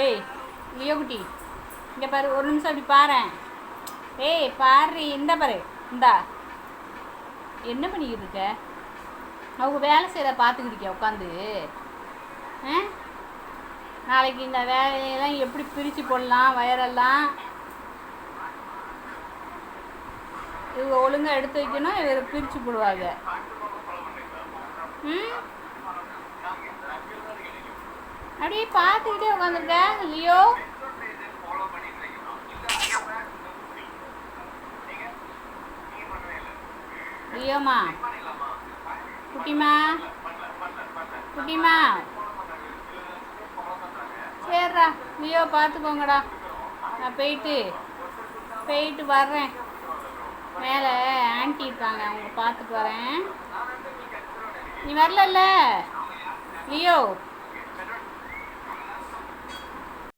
ஏய் லியோ குட்டி, இங்கே பாரு, ஒரு நிமிஷம் அப்படி பாரேன். ஏய் பாரு, இந்த பாரு, இந்தா என்ன பண்ணிக்கிட்டு இருக்க? அவங்க வேலை செய்கிற பார்த்துக்கிட்டு உட்காந்து. நாளைக்கு இந்த வேலையெல்லாம் எப்படி பிரித்து போடலாம், வயரெல்லாம் இவங்க ஒழுங்காக எடுத்து வைக்கணும், இவர் பிரித்து போடுவாங்க. அப்படியே பார்த்துக்கிட்டே உட்காந்துருக்க லியோ. லியோமா, குட்டிமா, குட்டிமா, சரிடா லியோ பார்த்துக்கோங்கடா. நான் போயிட்டு வர்றேன். மேலே ஆன்ட்டி இருக்காங்க, அவங்க பார்த்துட்டு வரேன். நீ வரல லியோ?